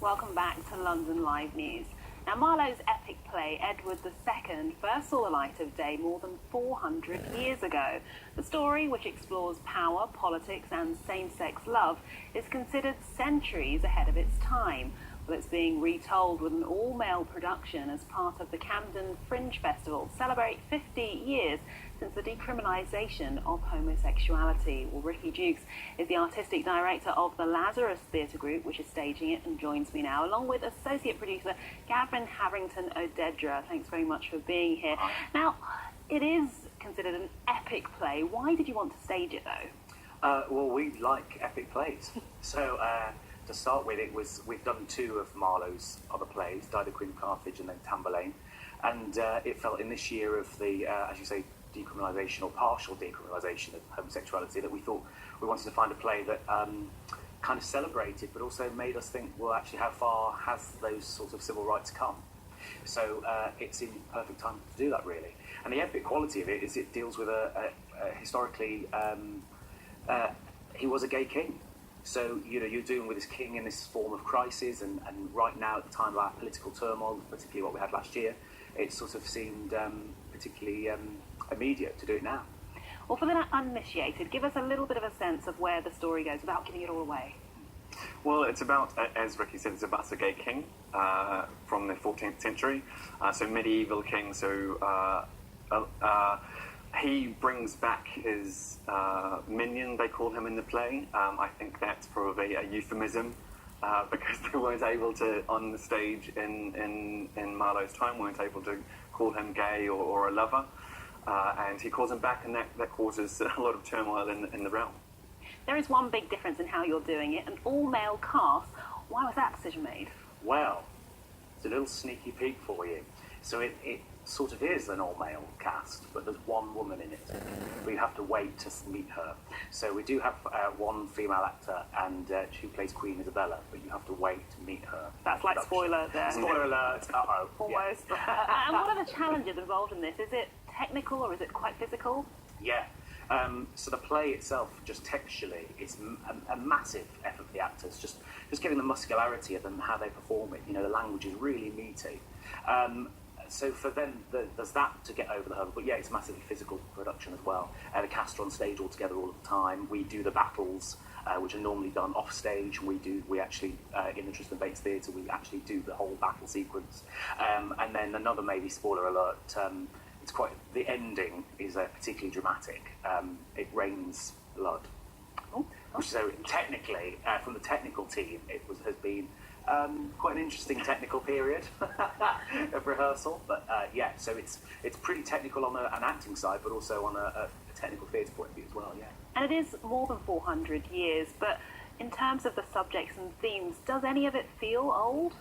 Welcome back to London Live News. Now, Marlowe's epic play, Edward II, first saw the light of day more than 400 years ago. The story, which explores power, politics and same-sex love, is considered centuries ahead of its time. Well, it's being retold with an all-male production as part of the Camden Fringe Festival to celebrate 50 years since the decriminalisation of homosexuality. Well, Ricky Jukes is the artistic director of the Lazarus theatre group, which is staging it, and joins me now, along with associate producer Gavin Harrington-Odedra. Thanks very much for being here. Now, it is considered an epic play. Why did you want to stage it, though? Well, we like epic plays. So, to start with, we've done two of Marlowe's other plays, Dido Queen of Carthage and then Tamburlaine. And it felt in this year of the, as you say, decriminalisation or partial decriminalisation of homosexuality that we thought we wanted to find a play that kind of celebrated but also made us think, well, actually, how far has those sorts of civil rights come? So it's in perfect time to do that, really. And the epic quality of it is it deals with a historically, he was a gay king. So, you know, you're dealing with this king in this form of crisis, and right now, at the time of our political turmoil, particularly what we had last year, it sort of seemed particularly immediate to do it now. Well, for the uninitiated, give us a little bit of a sense of where the story goes without giving it all away. Well, it's about, as Ricky said, it's about a gay king from the 14th century, so medieval king, so he brings back his minion, they call him in the play. I think that's probably a euphemism because they weren't able to, on the stage in Marlowe's time, weren't able to call him gay or a lover. And he calls him back, and that causes a lot of turmoil in the realm. There is one big difference in how you're doing it, an all-male cast. Why was that decision made? Well, it's a little sneaky peek for you. So it sort of is an all-male cast, but there's one woman in it. We have to wait to meet her. So we do have one female actor, and she plays Queen Isabella, but you have to wait to meet her. That's like spoiler there. Spoiler alert, uh-oh. Almost. Yeah. And what are the challenges involved in this? Is it technical or is it quite physical? Yeah. So the play itself, just textually, is a massive effort for the actors. Just getting the muscularity of them, how they perform it. You know, the language is really meaty. So for them, there's that to get over the hurdle. But yeah, it's a massively physical production as well. The cast are on stage all together all the time. We do the battles, which are normally done off stage. We actually, in the Tristan Bates Theatre, we actually do the whole battle sequence. And then another maybe spoiler alert, it's quite, the ending is particularly dramatic. It rains blood. So technically, from the technical team, has been quite an interesting technical period of rehearsal. But yeah, so it's pretty technical on an acting side, but also on a technical theatre point of view as well. Yeah. And it is more than 400 years, but in terms of the subjects and themes, does any of it feel old?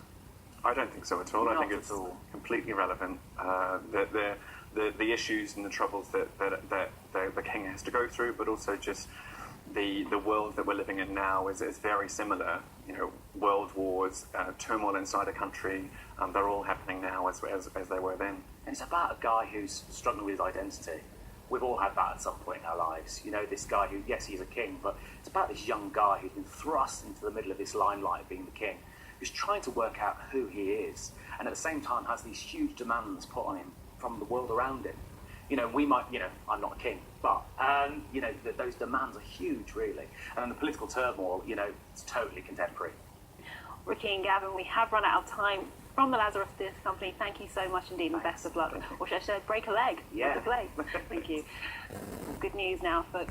I don't think so at all. Not I think it's completely relevant. The issues and the troubles that the king has to go through, but also just the world that we're living in now is very similar. You know, world wars, turmoil inside a country, they're all happening now as they were then. And it's about a guy who's struggling with his identity. We've all had that at some point in our lives. You know, this guy who, yes, he's a king, but it's about this young guy who's been thrust into the middle of this limelight of being the king, who's trying to work out who he is, and at the same time has these huge demands put on him from the world around him. You know, we might, you know, I'm not a king, but, you know, those demands are huge, really. And the political turmoil, you know, it's totally contemporary. Ricky and Gavin, we have run out of time. From the Lazarus Theatre Company, thank you so much indeed, and best of luck. Or should I say, break a leg? Yeah. With the play. Thank you. Good news now for fans.